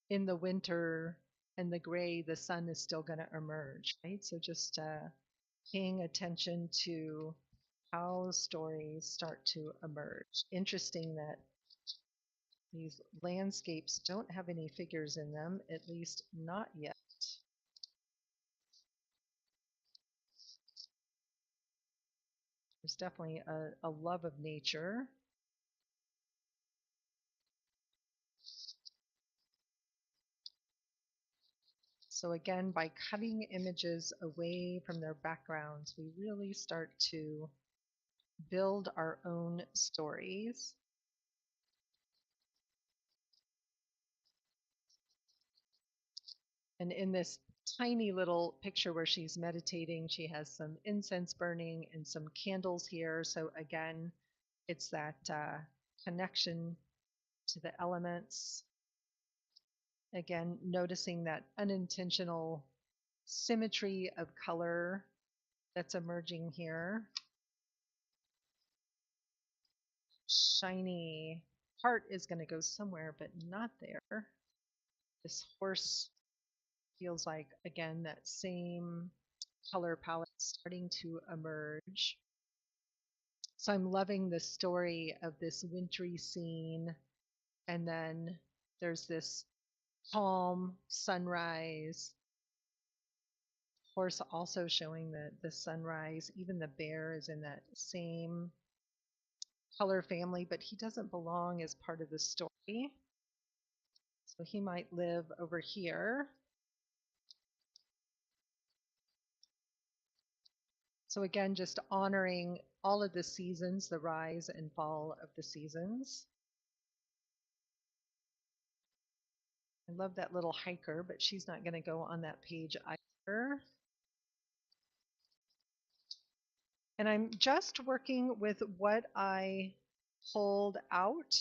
in the winter and the gray, the sun is still going to emerge, right? So just paying attention to how stories start to emerge. Interesting that these landscapes don't have any figures in them, at least not yet. There's definitely a love of nature. So again, by cutting images away from their backgrounds, we really start to build our own stories. And in this tiny little picture where she's meditating, she has some incense burning and some candles here. So again, it's that connection to the elements. Again, noticing that unintentional symmetry of color that's emerging here. Shiny heart is going to go somewhere, but not there. This horse feels like, again, that same color palette starting to emerge. So I'm loving the story of this wintry scene. And then there's this calm sunrise. Horse also showing the sunrise. Even the bear is in that same color family, but he doesn't belong as part of the story. So he might live over here. So again, just honoring all of the seasons, the rise and fall of the seasons. I love that little hiker, but she's not going to go on that page either. And I'm just working with what I pulled out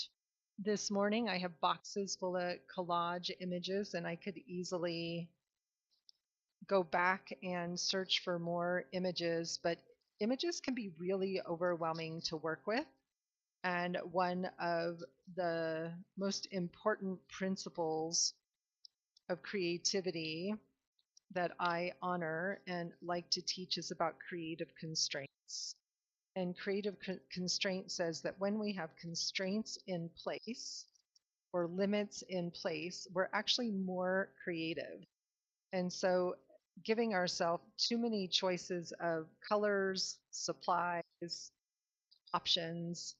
this morning. I have boxes full of collage images, and I could easily go back and search for more images, but images can be really overwhelming to work with. And one of the most important principles of creativity that I honor and like to teach is about creative constraints. And creative constraint says that when we have constraints in place or limits in place, we're actually more creative. And so giving ourselves too many choices of colors, supplies, options,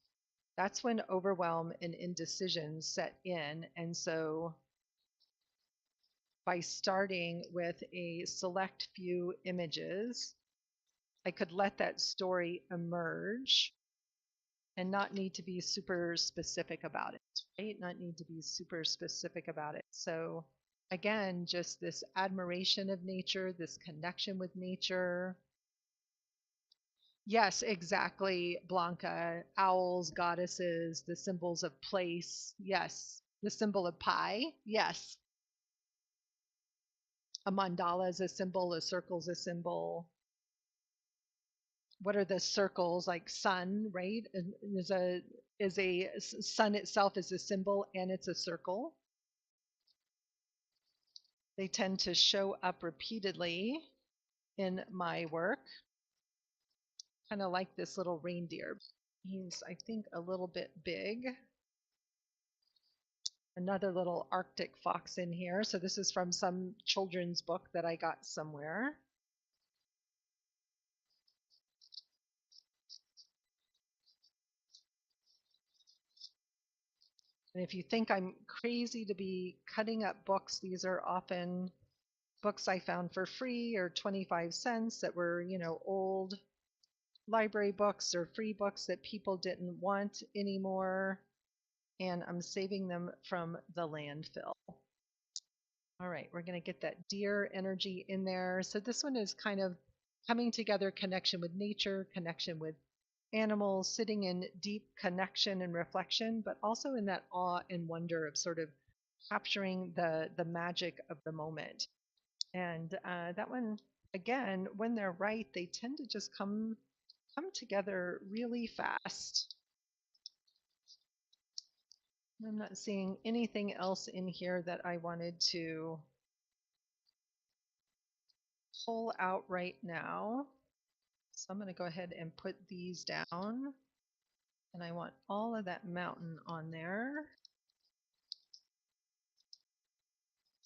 that's when overwhelm and indecision set in. And so by starting with a select few images, I could let that story emerge and not need to be super specific about it, right? Not need to be super specific about it. So, again, just this admiration of nature, this connection with nature. Yes, exactly, Blanca. Owls, goddesses, the symbols of place. Yes. The symbol of pie. Yes. A mandala is a symbol, a circle is a symbol. What are the circles, like sun, right? Is a sun itself is a symbol and it's a circle. They tend to show up repeatedly in my work, kind of like this little reindeer. He's, I think, a little bit big. Another little Arctic fox in here. So this is from some children's book that I got somewhere. And if you think I'm crazy to be cutting up books, these are often books I found for free or 25 cents that were, old library books or free books that people didn't want anymore. And I'm saving them from the landfill. All right, we're going to get that deer energy in there. So this one is kind of coming together, connection with nature, connection with animals, sitting in deep connection and reflection, but also in that awe and wonder of sort of capturing the magic of the moment. And that one, again, when they're right, they tend to just come together really fast. I'm not seeing anything else in here that I wanted to pull out right now. So I'm going to go ahead and put these down. And I want all of that mountain on there.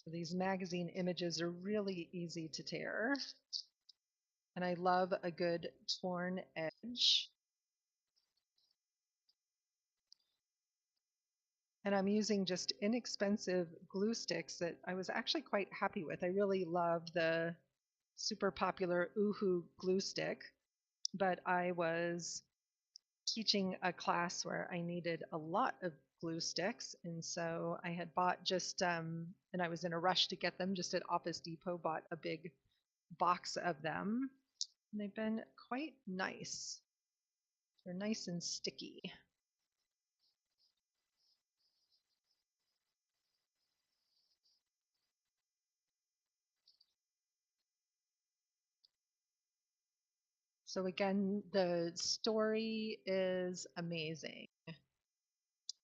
So these magazine images are really easy to tear. And I love a good torn edge. And I'm using just inexpensive glue sticks that I was actually quite happy with. I really love the super popular Uhu glue stick, but I was teaching a class where I needed a lot of glue sticks, and so I had bought and I was in a rush to get them, just at Office Depot, bought a big box of them, and they've been quite nice. They're nice and sticky. So again, the story is amazing.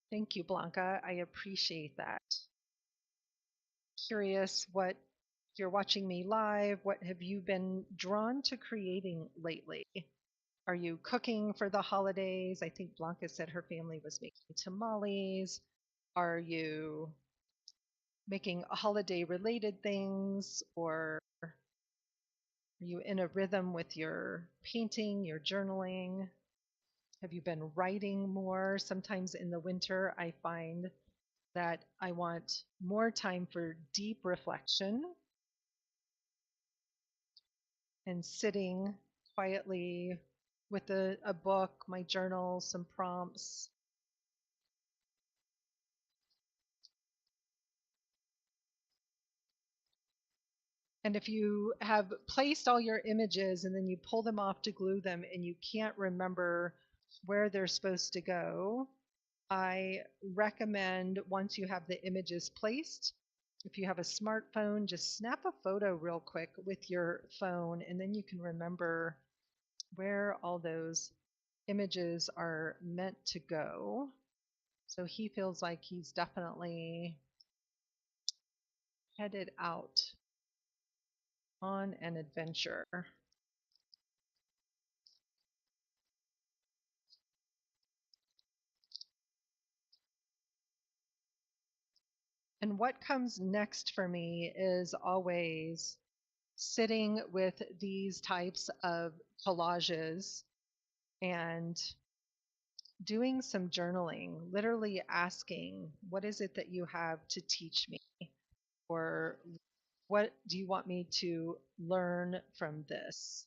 Thank you, Blanca. I appreciate that. Curious what, if you're watching me live, what have you been drawn to creating lately? Are you cooking for the holidays? I think Blanca said her family was making tamales. Are you making holiday related things, or are you in a rhythm with your painting, your journaling? Have you been writing more? Sometimes in the winter, I find that I want more time for deep reflection and sitting quietly with a book, my journal, some prompts. And if you have placed all your images and then you pull them off to glue them and you can't remember where they're supposed to go, I recommend, once you have the images placed, if you have a smartphone, just snap a photo real quick with your phone, and then you can remember where all those images are meant to go. So he feels like he's definitely headed out on an adventure. And what comes next for me is always sitting with these types of collages and doing some journaling, literally asking, what is it that you have to teach me? Or what do you want me to learn from this?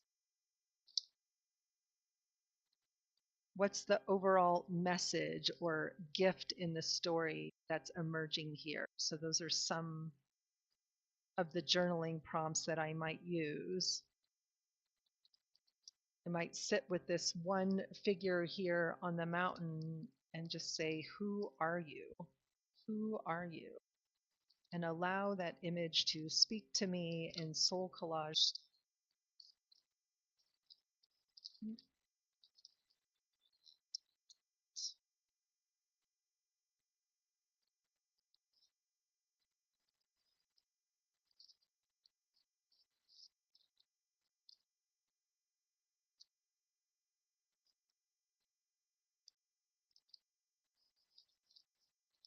What's the overall message or gift in the story that's emerging here? So, those are some of the journaling prompts that I might use. I might sit with this one figure here on the mountain and just say, who are you? Who are you? And allow that image to speak to me in soul collage.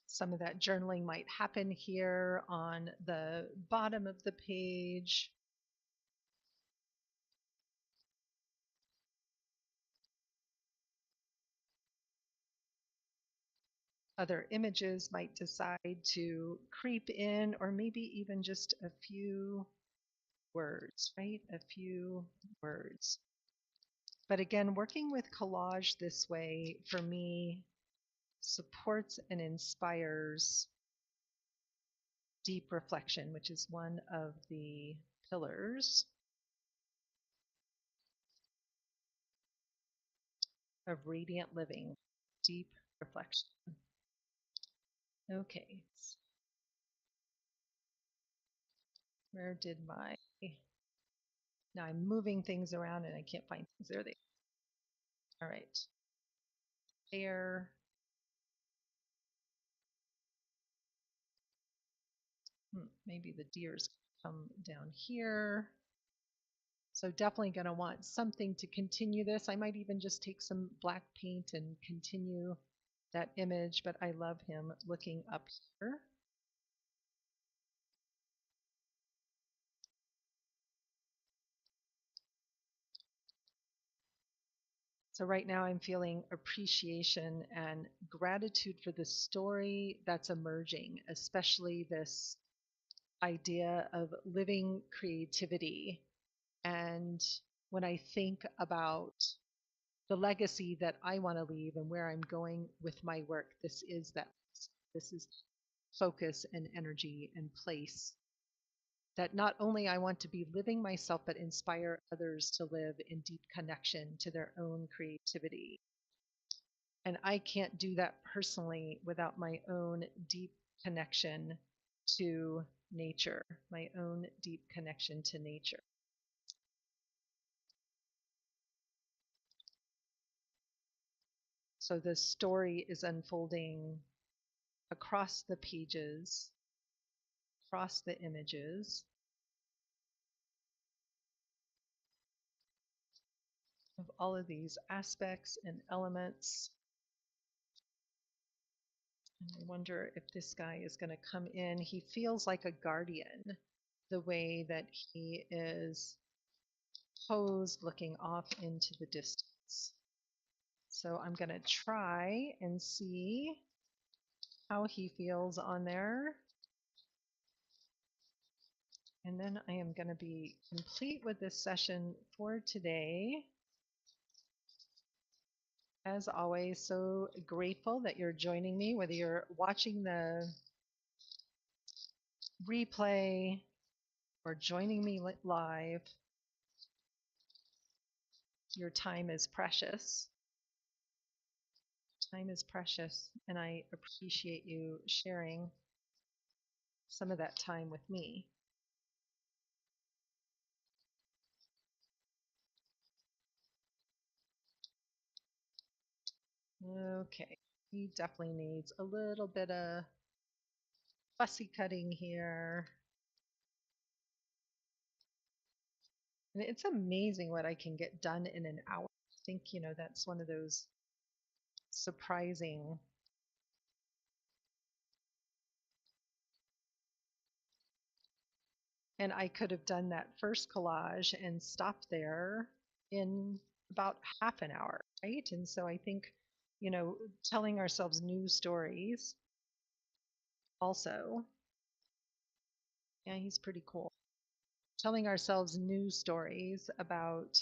Some of that journaling might happen here on the bottom of the page. Other images might decide to creep in, or maybe even just a few words, right? A few words. But again, working with collage this way for me supports and inspires deep reflection, which is one of the pillars of radiant living, deep reflection. Okay, where did my, now I'm moving things around and I can't find things. There they are. All right. There. Maybe the deers come down here. So definitely going to want something to continue this. I might even just take some black paint and continue that image, but I love him looking up here. So right now I'm feeling appreciation and gratitude for the story that's emerging, especially this idea of living creativity. And when I think about the legacy that I want to leave and where I'm going with my work, this is that. This is focus and energy and place that not only I want to be living myself, but inspire others to live in deep connection to their own creativity. And I can't do that personally without my own deep connection to nature, my own deep connection to nature. So the story is unfolding across the pages, across the images of all of these aspects and elements. And I wonder if this guy is going to come in. He feels like a guardian, the way that he is posed looking off into the distance. So I'm going to try and see how he feels on there. And then I am going to be complete with this session for today. As always, so grateful that you're joining me, whether you're watching the replay or joining me live. Your time is precious. Time is precious, and I appreciate you sharing some of that time with me. Okay. He definitely needs a little bit of fussy cutting here. And it's amazing what I can get done in an hour. I think, that's one of those surprising. And I could have done that first collage and stopped there in about half an hour, right? And so I think, telling ourselves new stories also. Yeah, he's pretty cool. Telling ourselves new stories about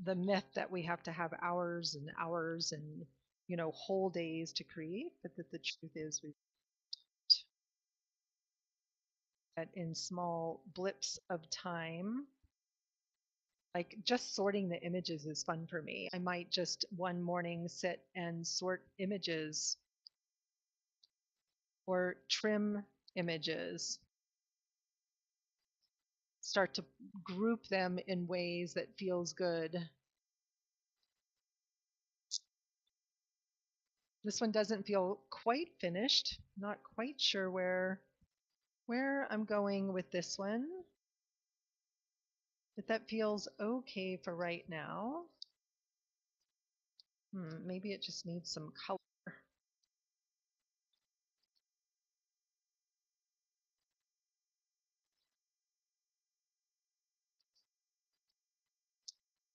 the myth that we have to have hours and hours and, whole days to create, but that the truth is we that in small blips of time. Like just sorting the images is fun for me. I might just one morning sit and sort images or trim images, start to group them in ways that feels good. This one doesn't feel quite finished. Not quite sure where I'm going with this one, but that feels okay for right now. Maybe it just needs some color.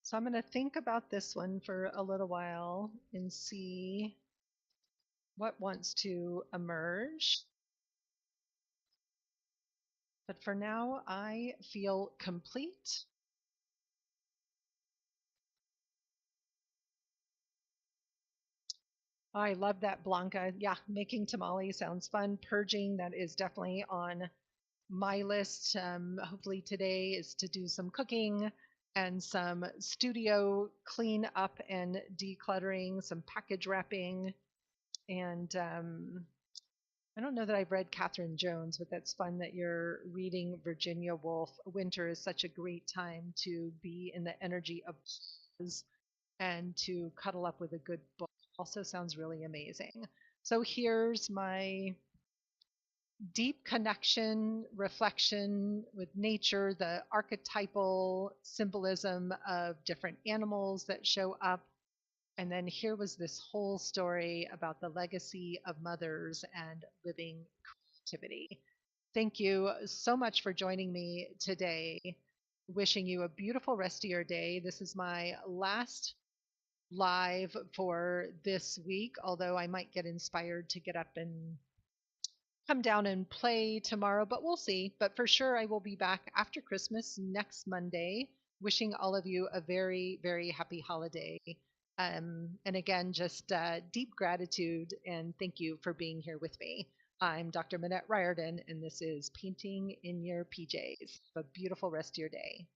So I'm going to think about this one for a little while and see what wants to emerge. But for now, I feel complete. I love that, Blanca. Yeah, making tamales sounds fun. Purging, that is definitely on my list. Hopefully today is to do some cooking and some studio clean up and decluttering, some package wrapping. And I don't know that I've read Catherine Jones, but that's fun that you're reading Virginia Woolf. Winter is such a great time to be in the energy of pause and to cuddle up with a good book. Also sounds really amazing. So here's my deep connection, reflection with nature, the archetypal symbolism of different animals that show up. And then here was this whole story about the legacy of mothers and living creativity. Thank you so much for joining me today. Wishing you a beautiful rest of your day. This is my last live for this week, although I might get inspired to get up and come down and play tomorrow, but we'll see. But for sure, I will be back after Christmas next Monday. Wishing all of you a very, very happy holiday. And again, just deep gratitude and thank you for being here with me. I'm Dr. Minette Riordan, and this is Painting in Your PJs. Have a beautiful rest of your day.